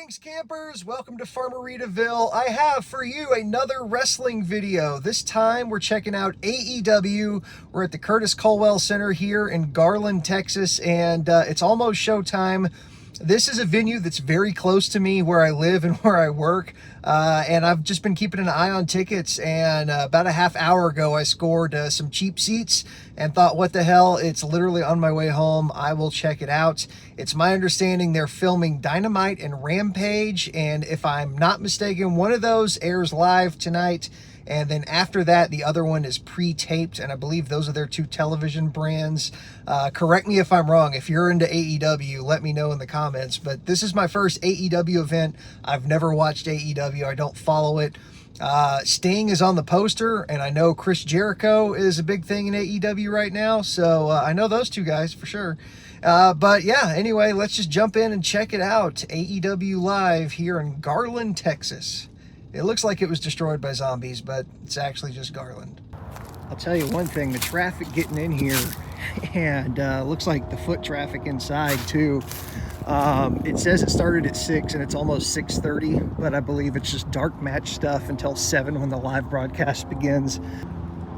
Greetings, campers. Welcome to Farmeritaville. I have for you another wrestling video. This time we're checking out AEW. We're at the Curtis Culwell Center here in Garland, Texas, and it's almost showtime. This is a venue that's very close to me where I live and where I work, and I've just been keeping an eye on tickets, and about a half hour ago I scored some cheap seats and thought, what the hell, it's literally on my way home. I will check it out. It's my understanding they're filming Dynamite and Rampage, and if I'm not mistaken, one of those airs live tonight. And then after that, the other one is pre-taped, and I believe those are their two television brands. Correct me if I'm wrong. If you're into AEW, let me know in the comments. But this is my first AEW event. I've never watched AEW. I don't follow it. Sting is on the poster, and I know Chris Jericho is a big thing in AEW right now. So I know those two guys for sure. But yeah, anyway, let's just jump in and check it out. AEW Live here in Garland, Texas. It looks like it was destroyed by zombies, but it's actually just Garland. I'll tell you one thing, the traffic getting in here, and looks like the foot traffic inside too. It says it started at 6 and it's almost 6:30, but I believe it's just dark match stuff until 7 when the live broadcast begins.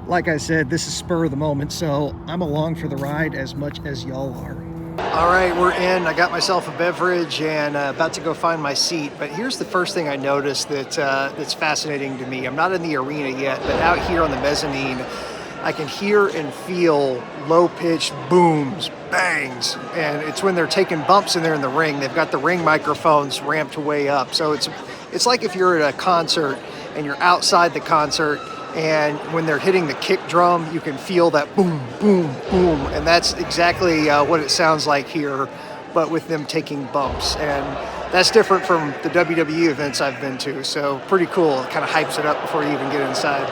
Like I said, this is spur of the moment, so I'm along for the ride as much as y'all are. All right, we're in. I got myself a beverage and about to go find my seat. But here's the first thing I noticed that's fascinating to me. I'm not in the arena yet, but out here on the mezzanine, I can hear and feel low-pitched booms, bangs, and it's when they're taking bumps in there in the ring. They've got the ring microphones ramped way up. So it's like if you're at a concert and you're outside the concert, and when they're hitting the kick drum, you can feel that boom, boom, boom. And that's exactly what it sounds like here, but with them taking bumps. And that's different from the WWE events I've been to. So pretty cool. It kind of hypes it up before you even get inside.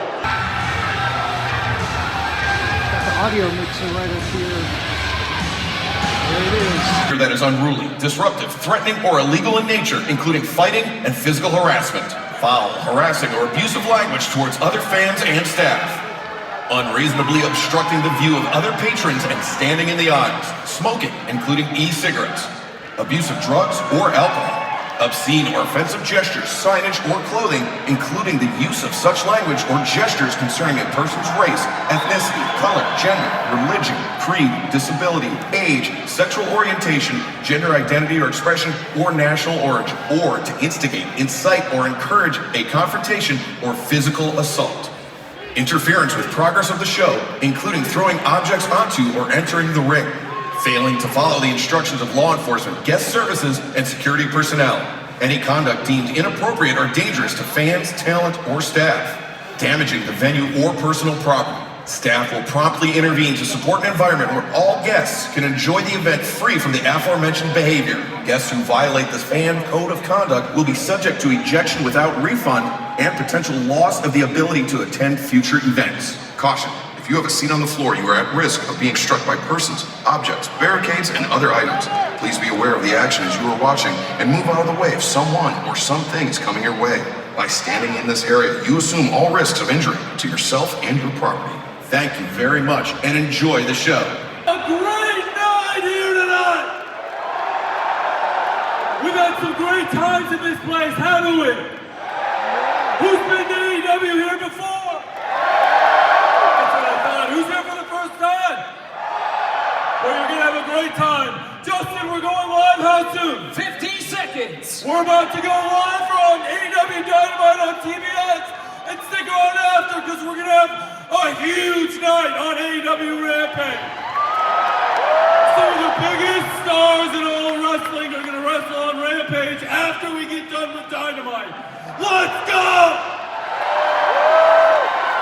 Got the audio mixer right up here. There it is. That is unruly, disruptive, threatening, or illegal in nature, including fighting and physical harassment. Foul, harassing, or abusive language towards other fans and staff. Unreasonably obstructing the view of other patrons and standing in the aisles. Smoking, including e-cigarettes. Abuse of drugs or alcohol. Obscene or offensive gestures, signage, or clothing, including the use of such language or gestures concerning a person's race, ethnicity, color, gender, religion, creed, disability, age, sexual orientation, gender identity or expression, or national origin, or to instigate, incite, or encourage a confrontation or physical assault. Interference with progress of the show, including throwing objects onto or entering the ring. Failing to follow the instructions of law enforcement, guest services, and security personnel. Any conduct deemed inappropriate or dangerous to fans, talent, or staff. Damaging the venue or personal property. Staff will promptly intervene to support an environment where all guests can enjoy the event free from the aforementioned behavior. Guests who violate this fan code of conduct will be subject to ejection without refund and potential loss of the ability to attend future events. Caution. If you have a seat on the floor, you are at risk of being struck by persons, objects, barricades, and other items. Please be aware of the action as you are watching and move out of the way if someone or something is coming your way. By standing in this area, you assume all risks of injury to yourself and your property. Thank you very much and enjoy the show. A great night here tonight! We've had some great times in this place, haven't we? Who's been to AEW here before? Who's here for the first time? Well, you're gonna have a great time. Justin, we're going live how soon? 15 seconds. We're about to go live from AEW Dynamite on TBS. And stick around after, because we're gonna have a huge night on AEW Rampage. Some of the biggest stars in all wrestling are gonna wrestle on Rampage after we get done with Dynamite. Let's go!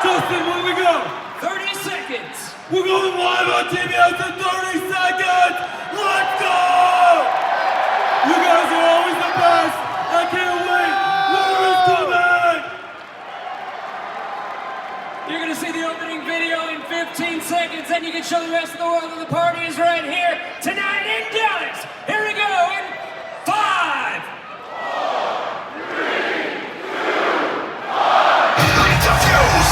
Justin, where do we go? 30 seconds. We're going live on TBS in 30 seconds. Let's go! You guys are always the best. I can't wait. Winter is coming. You're going to see the opening video in 15 seconds, then you can show the rest of the world that the party is right here tonight in Dallas. Here we go in 5, 4, 3, 2, 1. Light the fuse!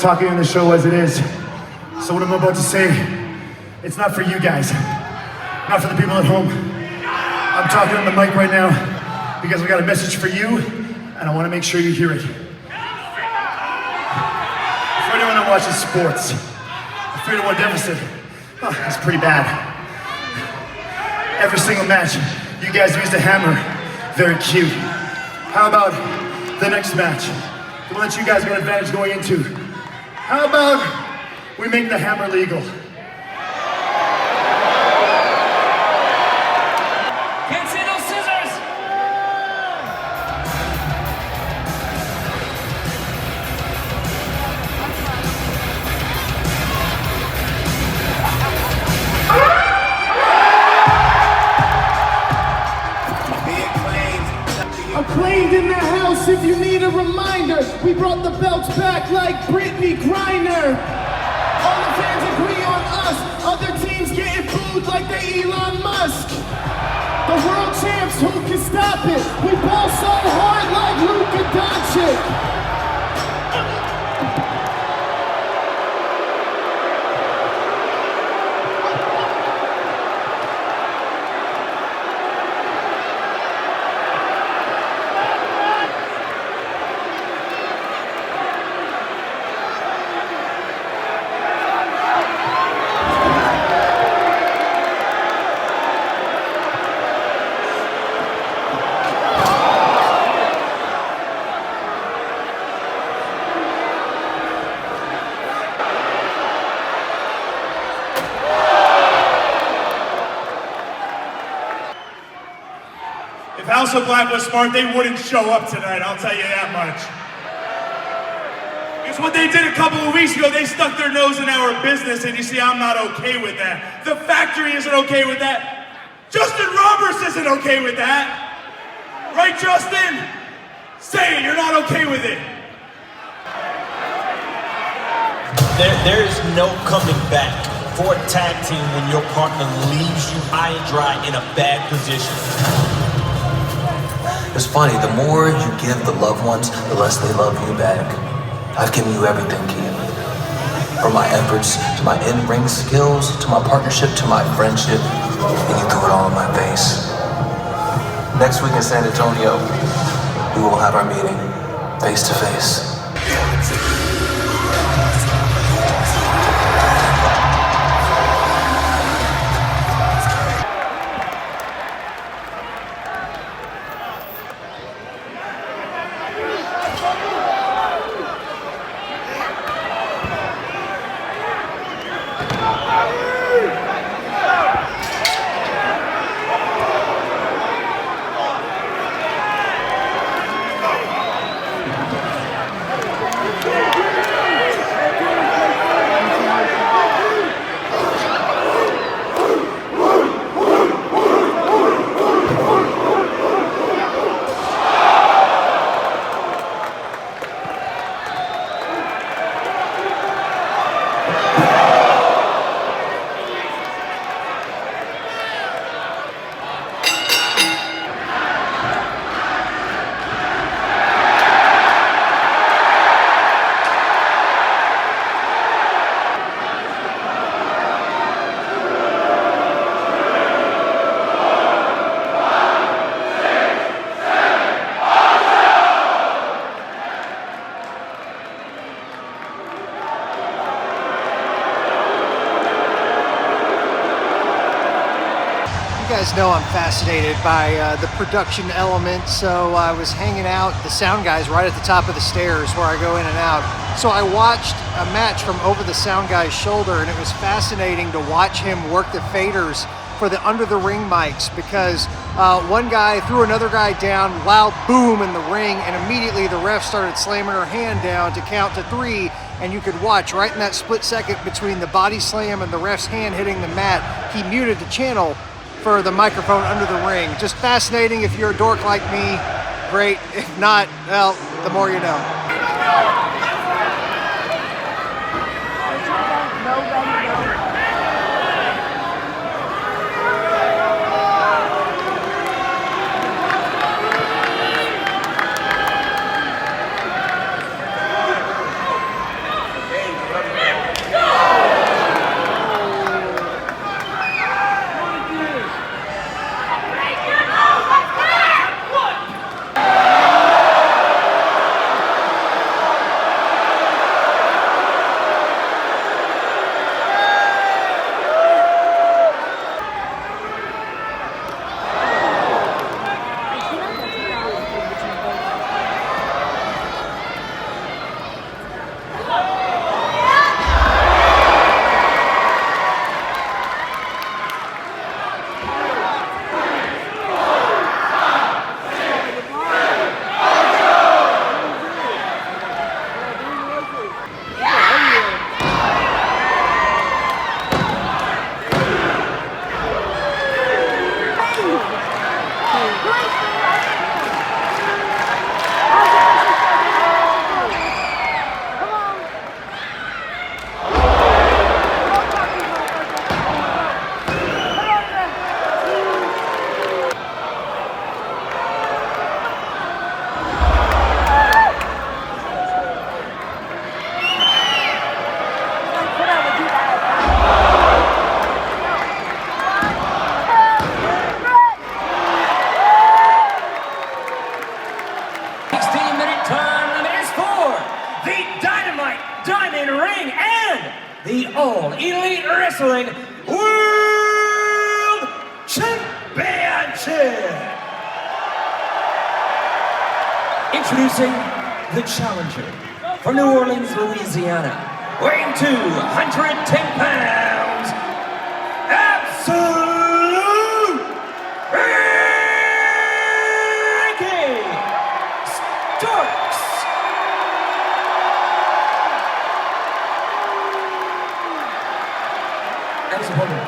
talking on the show as it is. So what I'm about to say, it's not for you guys, not for the people at home. I'm talking on the mic right now because I got a message for you, and I want to make sure you hear it. For anyone that watches sports, a 3-1 deficit, it's pretty bad. Every single match, you guys used a hammer. Very cute. How about the next match? The one that you guys got advantage going into. How about we make the hammer legal? Can't see those scissors! Acclaimed in the house if you need a reminder. We brought the belts back like Brittany Griner. All the fans agree on us. Other teams getting booed like they Elon Musk. The world champs, who can stop it? We ball so hard like Luka Doncic. If House of Black was smart, they wouldn't show up tonight, I'll tell you that much. Because what they did a couple of weeks ago, they stuck their nose in our business, and you see, I'm not okay with that. The factory isn't okay with that. Justin Roberts isn't okay with that. Right, Justin? Say it, you're not okay with it. There is no coming back for a tag team when your partner leaves you high and dry in a bad position. It's funny, the more you give the loved ones, the less they love you back. I've given you everything, Keith. From my efforts, to my in-ring skills, to my partnership, to my friendship, and you threw it all in my face. Next week in San Antonio, we will have our meeting, face to face. You guys know I'm fascinated by the production element, so I was hanging out, the sound guy's right at the top of the stairs where I go in and out. So I watched a match from over the sound guy's shoulder, and it was fascinating to watch him work the faders for the under the ring mics, because one guy threw another guy down, loud boom in the ring, and immediately the ref started slamming her hand down to count to 3, and you could watch right in that split second between the body slam and the ref's hand hitting the mat, he muted the channel for the microphone under the ring. Just fascinating. If you're a dork like me, great. If not, well, the more you know. action! Introducing the challenger from New Orleans, Louisiana, weighing 210 pounds, Absolute Ricky Starks. And his opponent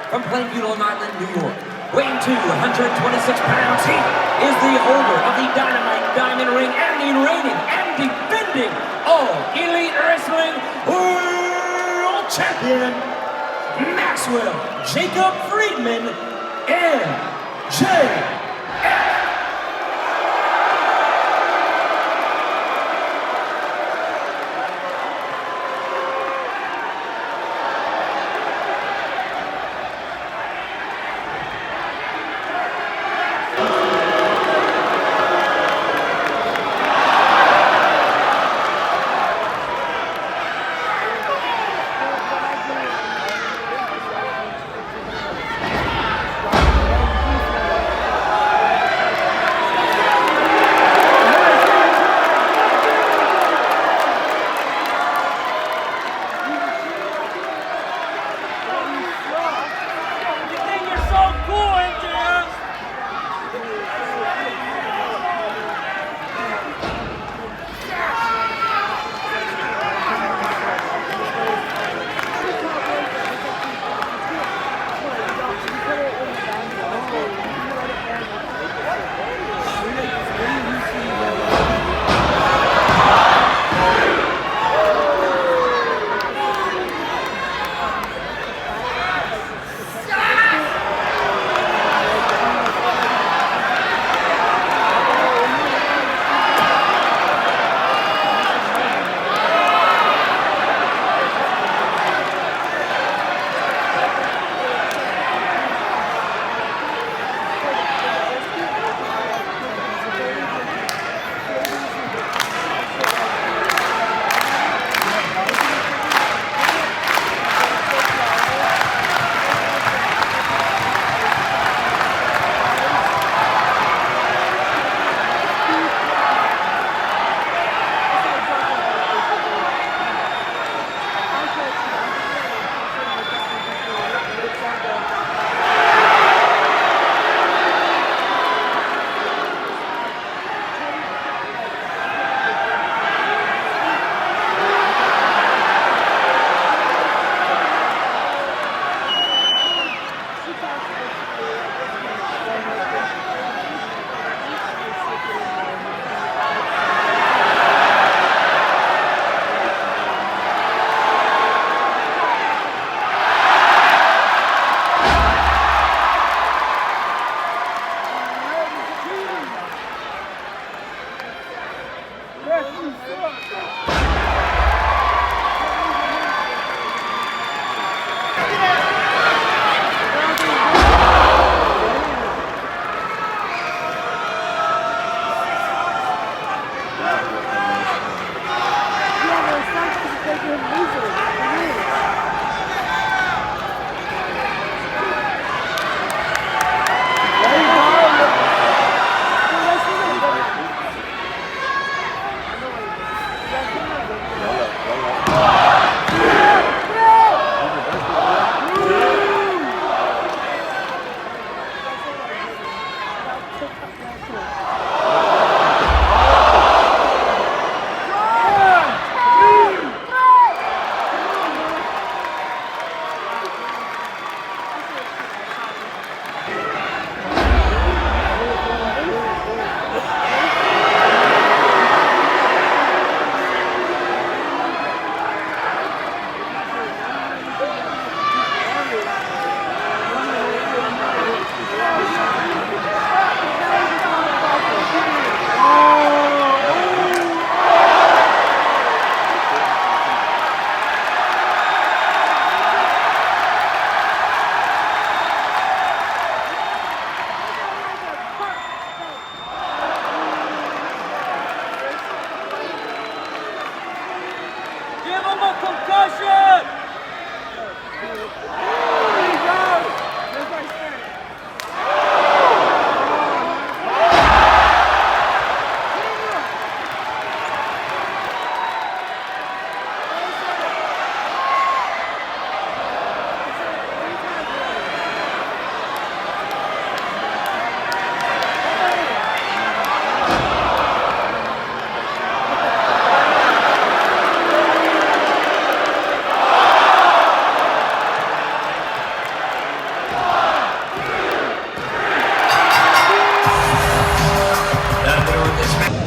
from Plainview, Long Island, New York, weighing 226 pounds, he is the holder of the Dynamite Diamond Ring and the reigning and defending All Elite Wrestling World Champion, Maxwell Jacob Friedman, MJF.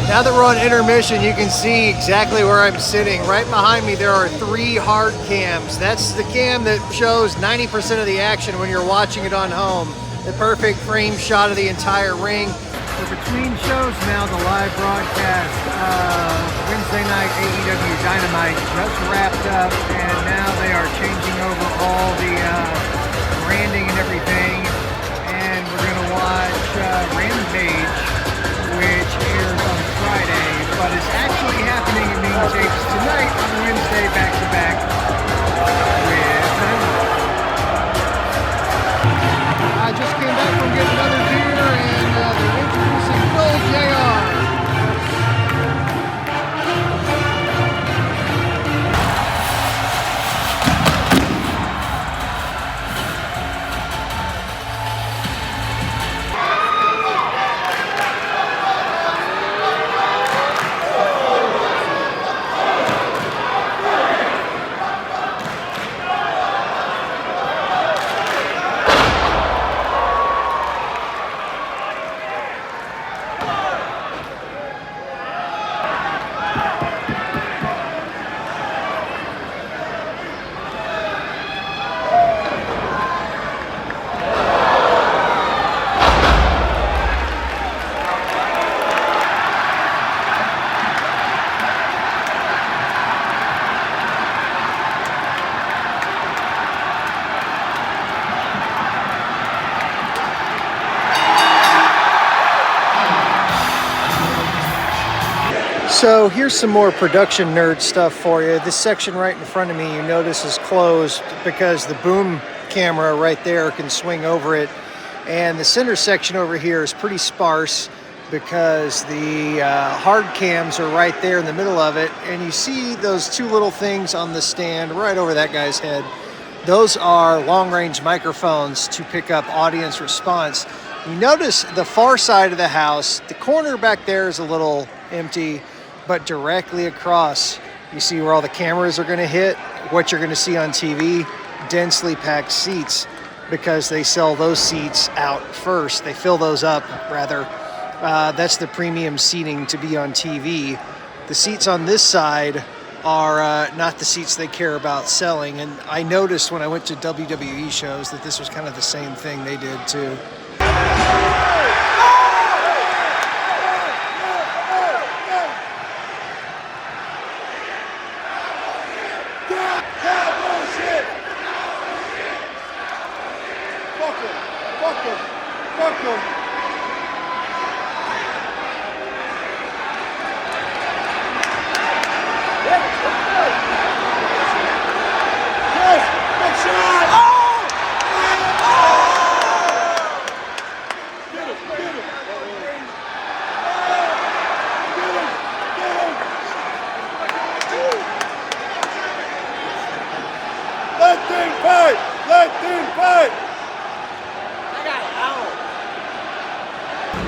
Now that we're on intermission, you can see exactly where I'm sitting. Right behind me, there are 3 hard cams. That's the cam that shows 90% of the action when you're watching it on home. The perfect frame shot of the entire ring. We're between shows now, the live broadcast. Wednesday night AEW Dynamite just wrapped up, and now they are changing over all the branding and everything. And we're gonna watch Rampage, which airs on Friday, but is actually happening in being taped tonight on Wednesday, back to back with Dynamite. I just came back from getting another beer, and they're introducing Will JR. So here's some more production nerd stuff for you. This section right in front of me, you notice, is closed because the boom camera right there can swing over it. And the center section over here is pretty sparse because the hard cams are right there in the middle of it. And you see those 2 little things on the stand right over that guy's head. Those are long-range microphones to pick up audience response. You notice the far side of the house, the corner back there is a little empty, but directly across, you see where all the cameras are going to hit, what you're going to see on TV, densely packed seats, because they sell those seats out first. They fill those up, rather. That's the premium seating to be on TV. The seats on this side are not the seats they care about selling, and I noticed when I went to WWE shows that this was kind of the same thing they did too.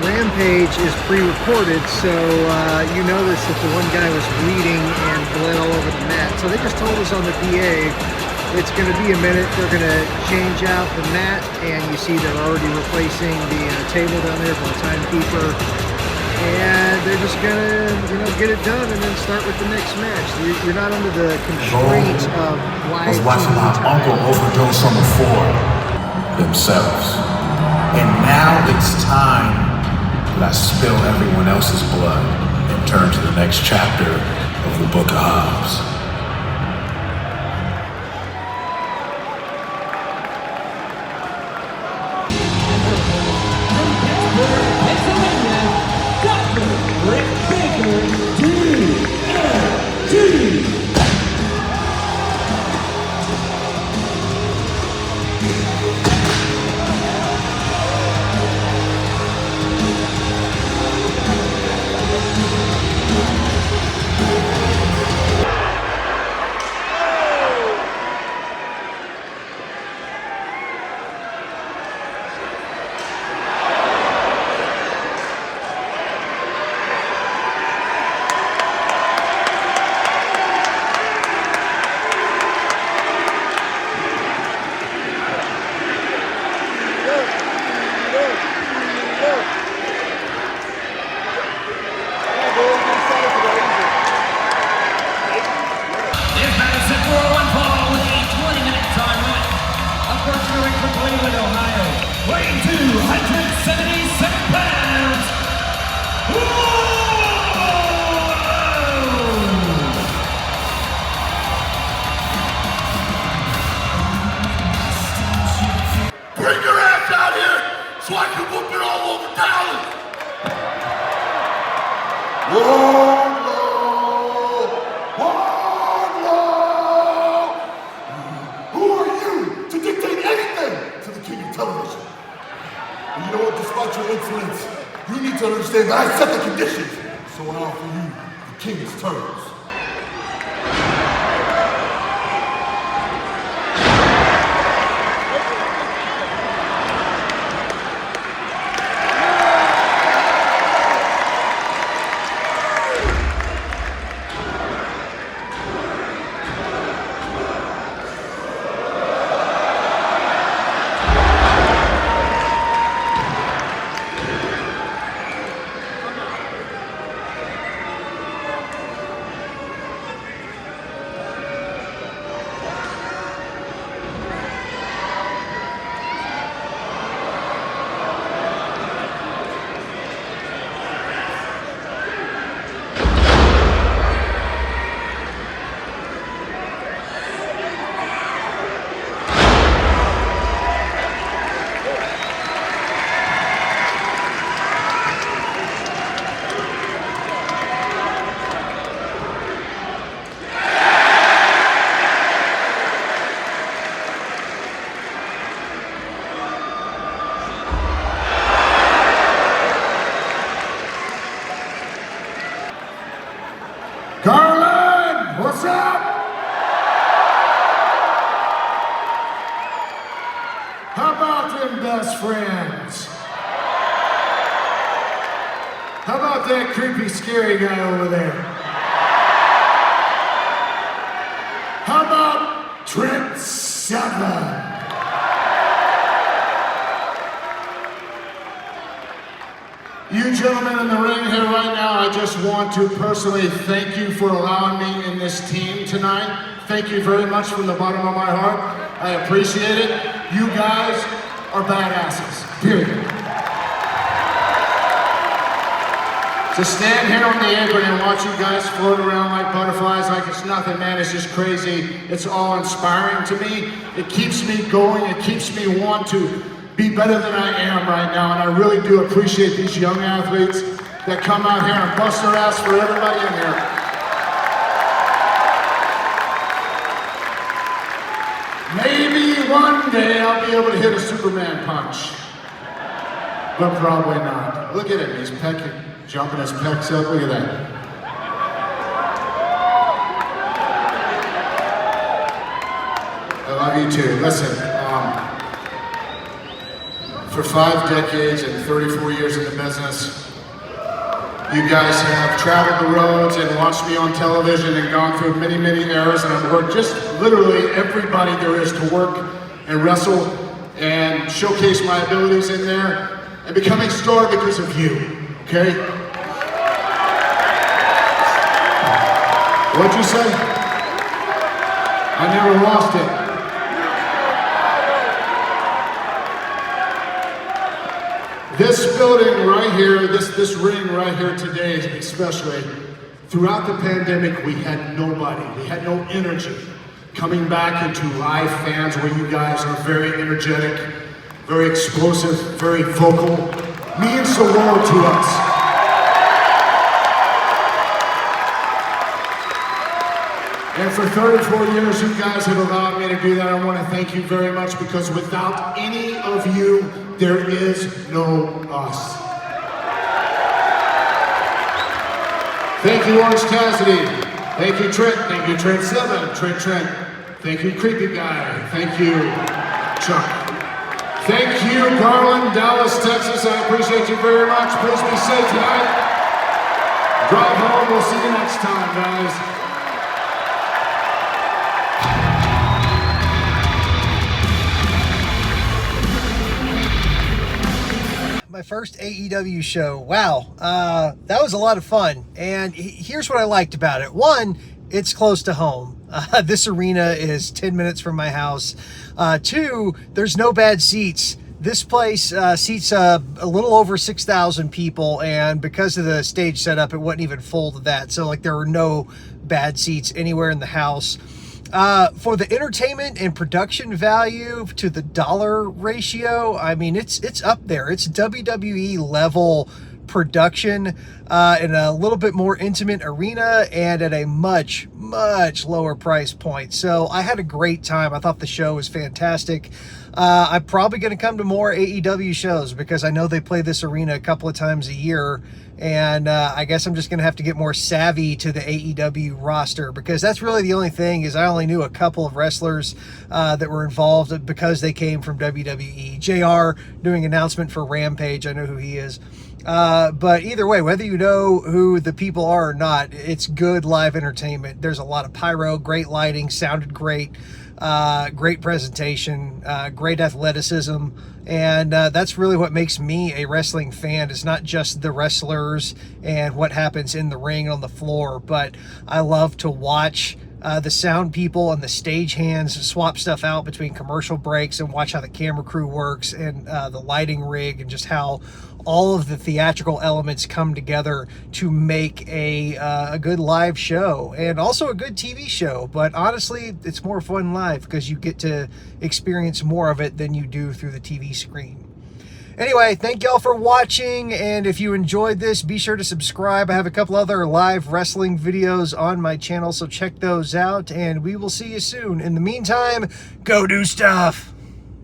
Rampage is pre-recorded, so you notice that the one guy was bleeding and bled all over the mat. So they just told us on the PA it's going to be a minute. They're going to change out the mat, and you see they're already replacing the table down there for the timekeeper. And they're just going to, get it done and then start with the next match. You're not under the constraints of live TV watching my uncle overdose on the floor themselves. And now it's time that I spill everyone else's blood and turn to the next chapter of the Book of Hobbs. bring your ass out here so I can whoop it all over Dallas. Wardlow! Who are you to dictate anything to the king of television? And you know what, despite your influence, you need to understand that I set the conditions, so I offer you the king's terms. Garland, what's up? How about them best friends? How about that creepy, scary guy over there? How about Trent Seven? You gentlemen in the ring here right now, I just want to personally thank you for allowing me in this team tonight. Thank you very much from the bottom of my heart. I appreciate it. You guys are badasses, period. To stand here on the apron and watch you guys float around like butterflies like it's nothing, man, it's just crazy. It's all inspiring to me. It keeps me going. It keeps me want to be better than I am right now, and I really do appreciate these young athletes that come out here and bust their ass for everybody in here. Maybe one day I'll be able to hit a Superman punch, but probably not. Look at him, he's jumping his pecs up, look at that. I love you too. Listen, for 5 decades and 34 years in the business, you guys have traveled the roads and watched me on television and gone through many, many eras, and I've worked just literally everybody there is to work and wrestle and showcase my abilities in there and become a star because of you, okay? What'd you say? I never lost it. This building right here, this ring right here today, especially, throughout the pandemic, we had nobody. We had no energy. Coming back into live fans where you guys are very energetic, very explosive, very vocal, means the world to us. And for 34 years, you guys have allowed me to do that. I want to thank you very much, because without any of you, there is no us. Thank you, Orange Cassidy. Thank you, Trent. Thank you, Trent Seven. Trent. Thank you, Creepy Guy. Thank you, Chuck. Thank you, Garland, Dallas, Texas. I appreciate you very much. Please be safe tonight. Drive home. We'll see you next time, guys. My first AEW show. Wow, that was a lot of fun. And here's what I liked about it. One, it's close to home. This arena is 10 minutes from my house. Two, there's no bad seats. This place seats a little over 6,000 people, and because of the stage setup, it wasn't even full to that. So like there were no bad seats anywhere in the house. For the entertainment and production value to the dollar ratio, I mean, it's up there. It's WWE level production in a little bit more intimate arena and at a much lower price point. So I had a great time. I thought the show was fantastic. I'm probably going to come to more AEW shows because I know they play this arena a couple of times a year, and I guess I'm just going to have to get more savvy to the AEW roster, because that's really the only thing, is I only knew a couple of wrestlers that were involved because they came from WWE. JR doing announcement for Rampage, I know who he is. But either way, whether you know who the people are or not, it's good live entertainment. There's a lot of pyro, great lighting, sounded great, great presentation, great athleticism. And that's really what makes me a wrestling fan. It's not just the wrestlers and what happens in the ring on the floor, but I love to watch the sound people and the stage hands swap stuff out between commercial breaks and watch how the camera crew works and the lighting rig, and just how all of the theatrical elements come together to make a good live show, and also a good TV show. But honestly, it's more fun live because you get to experience more of it than you do through the TV screen. Anyway, thank y'all for watching, and if you enjoyed this, be sure to subscribe. I have a couple other live wrestling videos on my channel, so check those out, and we will see you soon. In the meantime, go do stuff!